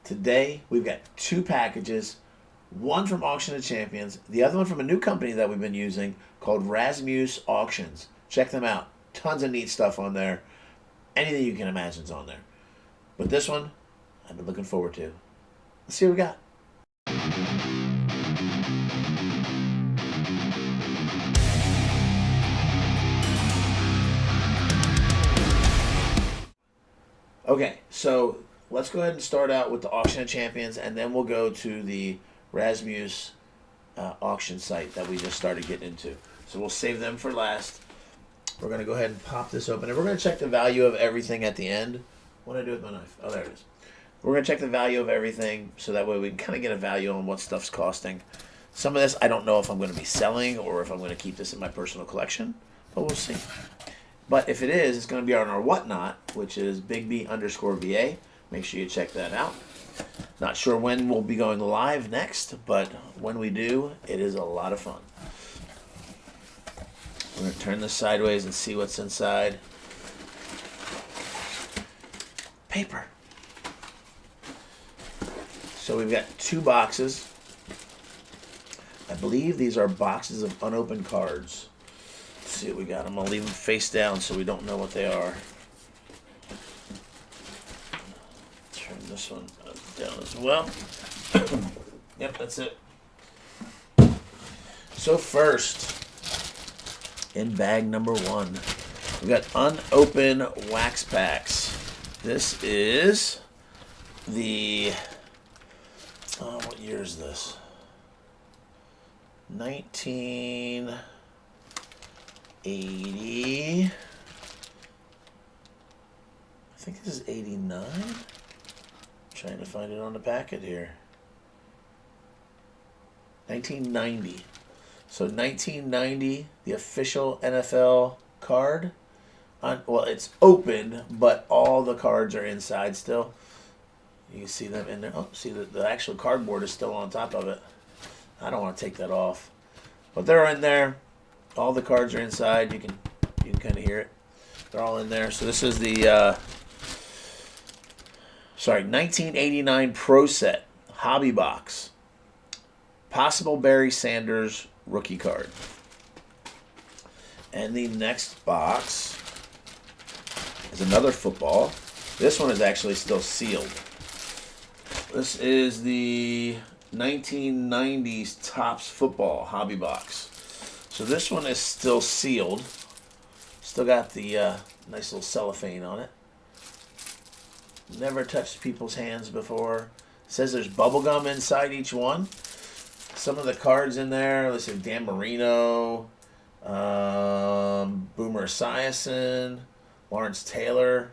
Today, we've got two packages, one from Auction of Champions, the other one from a new company that we've been using called Rasmus Auctions. Check them out. Tons of neat stuff on there. Anything you can imagine's on there. But this one, I've been looking forward to. Let's see what we got. Okay, so let's go ahead and start out with the Auction of Champions, and then we'll go to the Rasmus auction site that we just started getting into. So we'll save them for last. We're going to go ahead and pop this open, and we're going to check the value of everything at the end. What do I do with my knife? Oh, there it is. We're going to check the value of everything, so that way we can kind of get a value on what stuff's costing. Some of this, I don't know if I'm going to be selling or if I'm going to keep this in my personal collection, but we'll see. But if it is, it's going to be on our whatnot, which is BigB_VA. Make sure you check that out. Not sure when we'll be going live next, but when we do, it is a lot of fun. We're going to turn this sideways and see what's inside. Paper. So we've got two boxes. I believe these are boxes of unopened cards. Let's see what we got. I'm going to leave them face down so we don't know what they are. Turn this one down as well. Yep, that's it. So first, in bag number one, we got unopened wax packs. This is the, what year is this? 1980. I think this is 89. Trying to find it on the packet here. 1990. So 1990, the official NFL card. Well, it's open, but all the cards are inside still. You can see them in there. Oh, see the actual cardboard is still on top of it. I don't want to take that off, but they're in there. All the cards are inside. You can kind of hear it. They're all in there. So this is the 1989 Pro Set Hobby Box. Possible Barry Sanders rookie card. And the next box is another football. This one is actually still sealed. This is the 1990's Topps Football Hobby Box. So this one is still sealed. Still got the nice little cellophane on it. Never touched people's hands before. It says there's bubble gum inside each one. Some of the cards in there, let's see, Dan Marino, Boomer Esiason, Lawrence Taylor.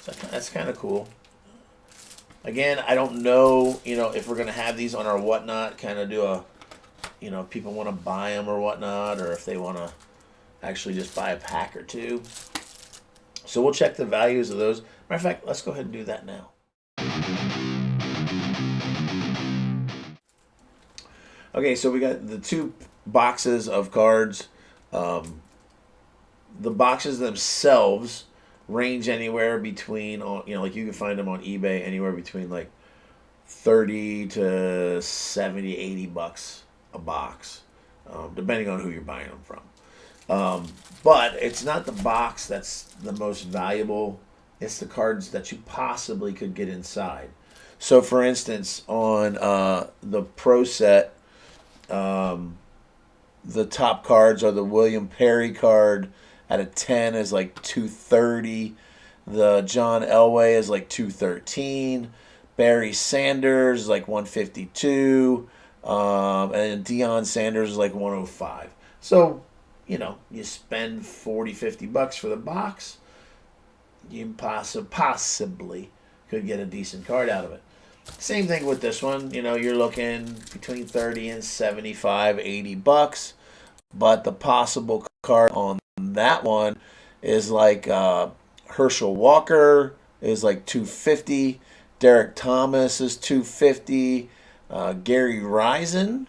So that's kind of cool. Again, I don't know, if we're going to have these on our whatnot, kind of do a, if people want to buy them or whatnot, or if they want to actually just buy a pack or two. So we'll check the values of those. Matter of fact, let's go ahead and do that now. Okay, so we got the two boxes of cards. The boxes themselves range anywhere between, like you can find them on eBay anywhere between like 30 to 70, 80 bucks a box, depending on who you're buying them from. But it's not the box that's the most valuable. It's the cards that you possibly could get inside. So, for instance, on the Pro Set, the top cards are the William Perry card at a 10 is like 230. The John Elway is like 213. Barry Sanders is like 152. And Deion Sanders is like 105. So, you spend 40, 50 bucks for the box, you possibly could get a decent card out of it. Same thing with this one. You're looking between 30 and 75, 80 bucks. But the possible card on that one is like Herschel Walker is like 250. Derek Thomas is 250. Gary Reasons.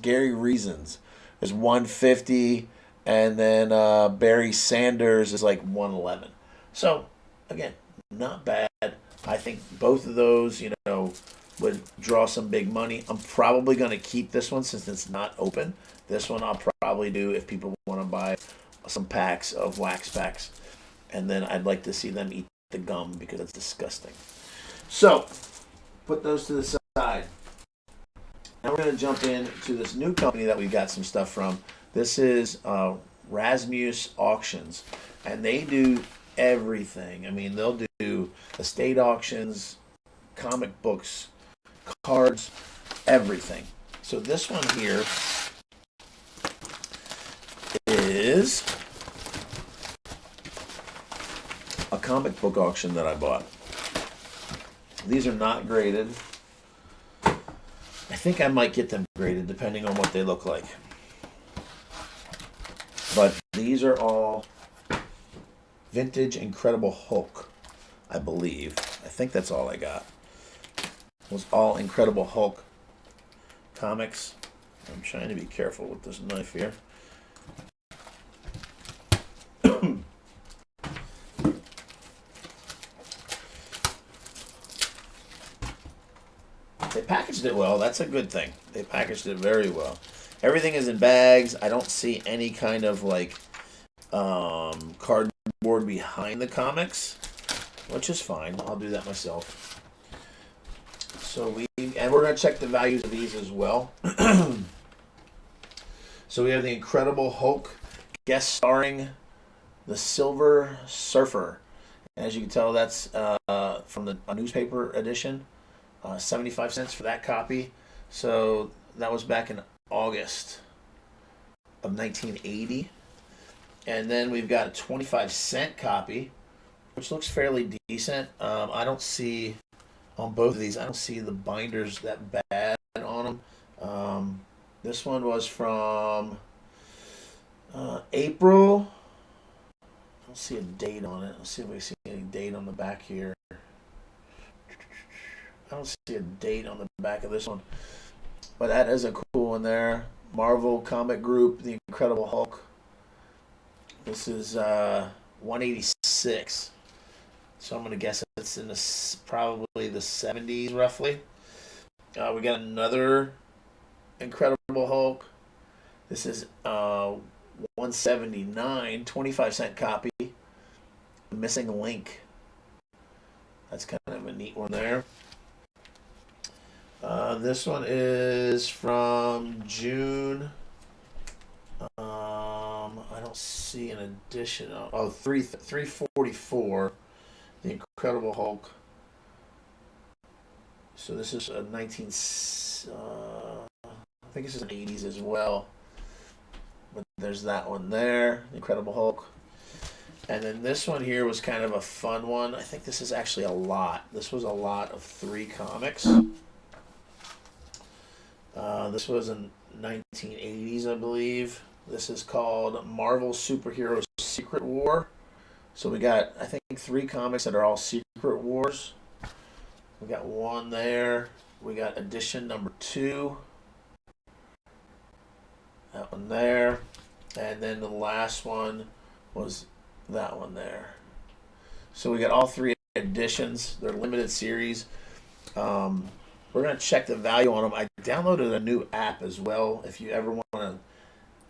Gary Reasons is 150. And then Barry Sanders is like 111. So, again, not bad. I think both of those, would draw some big money. I'm probably going to keep this one since it's not open. This one I'll probably do if people want to buy some packs of wax packs. And then I'd like to see them eat the gum because it's disgusting. So, put those to the side. Now we're going to jump into this new company that we got some stuff from. This is Rasmus Auctions. And they do everything. I mean, they'll do estate auctions, comic books, cards, everything. So this one here is a comic book auction that I bought. These are not graded. I think I might get them graded depending on what they look like. But these are all vintage Incredible Hulk, I believe. I think that's all I got. It was all Incredible Hulk comics. I'm trying to be careful with this knife here. They packaged it well. That's a good thing. They packaged it very well. Everything is in bags. I don't see any kind of cardboard behind the comics, which is fine. I'll do that myself. And we're going to check the values of these as well. So we have the Incredible Hulk guest starring the Silver Surfer. And as you can tell, that's from a newspaper edition. 75 cents for that copy. So that was back in August of 1980. And then we've got a 25-cent copy, which looks fairly decent. I don't see, on both of these, I don't see the binders that bad on them. This one was from April. I don't see a date on it. Let's see if we see any date on the back here. I don't see a date on the back of this one. But that is a cool one there. Marvel Comic Group, The Incredible Hulk. This is 186. So I'm going to guess it's in probably the 70s, roughly. We got another Incredible Hulk. This is 179, 25-cent copy. Missing Link. That's kind of a neat one there. This one is from June. I don't see an edition. 344. The Incredible Hulk. So this is a I think this is an 80s as well. But there's that one there, the Incredible Hulk. And then this one here was kind of a fun one. I think this is actually a lot. This was a lot of 3 comics. This was in 1980s, I believe. This is called Marvel Superhero Secret War. So we got, I think, 3 comics that are all Secret Wars. We got one there. We got edition number 2. That one there. And then the last one was that one there. So we got all 3 editions. They're limited series. We're going to check the value on them. I downloaded a new app as well. If you ever want to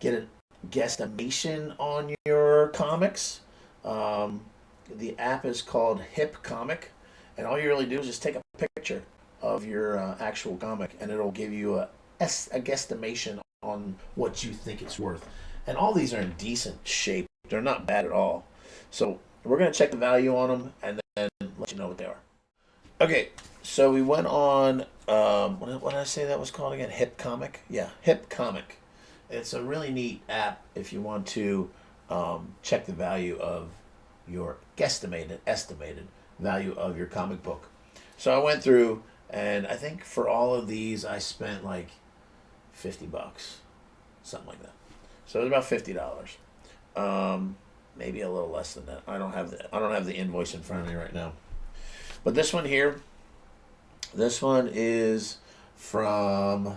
get a guesstimation on your comics, the app is called Hip Comic. And all you really do is just take a picture of your actual comic, and it'll give you a guesstimation on what you think it's worth. And all these are in decent shape. They're not bad at all. So we're going to check the value on them and then let you know what they are. Okay, so we went on, what did I say that was called again? Hip Comic? Yeah, Hip Comic. It's a really neat app if you want to check the value of your estimated value of your comic book. So I went through, and I think for all of these I spent like $50, something like that. So it was about $50. Maybe a little less than that. I don't have the invoice in front of me right now. But this one here, this one is from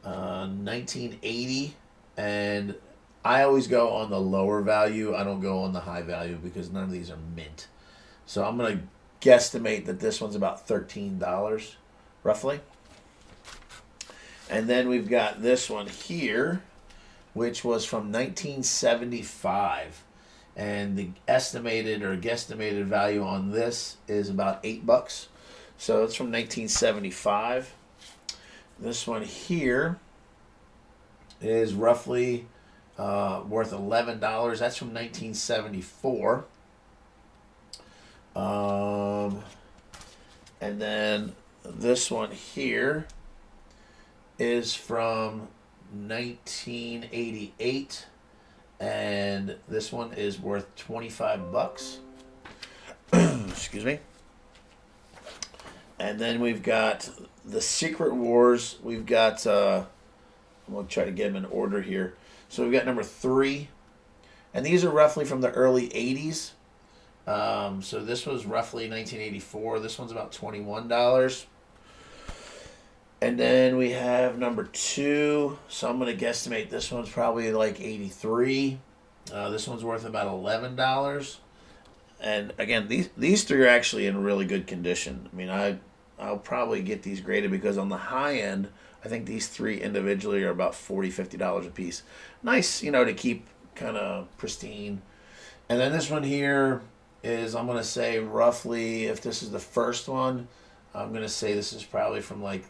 1980, and I always go on the lower value. I don't go on the high value because none of these are mint. So I'm gonna guesstimate that this one's about $13, roughly. And then we've got this one here, which was from 1975. And the estimated or guesstimated value on this is about $8. So it's from 1975. This one here is roughly worth $11. That's from 1974. And then this one here is from 1988, and this one is worth $25. Excuse me. And then we've got the Secret Wars. We've got I'm gonna try to get them in order here. So we've got number 3, and these are roughly from the early 80s. So this was roughly 1984. This one's about $21. And then we have number 2. So I'm going to guesstimate this one's probably like 83. This one's worth about $11. And again, these 3 are actually in really good condition. I mean, I'll probably get these graded because on the high end, I think these 3 individually are about $40, $50 a piece. Nice, to keep kind of pristine. And then this one here is, I'm going to say roughly, if this is the first one, I'm going to say this is probably from like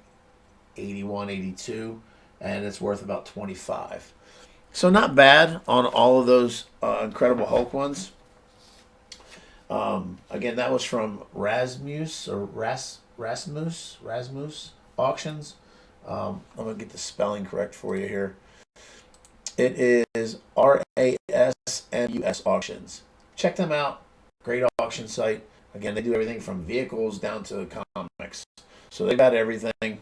81, 82, and it's worth about 25. So not bad on all of those Incredible Hulk ones. Again, that was from Rasmus Auctions. I'm going to get the spelling correct for you here. It is RASMUS Auctions. Check them out. Great auction site. Again, they do everything from vehicles down to comics. So they got everything.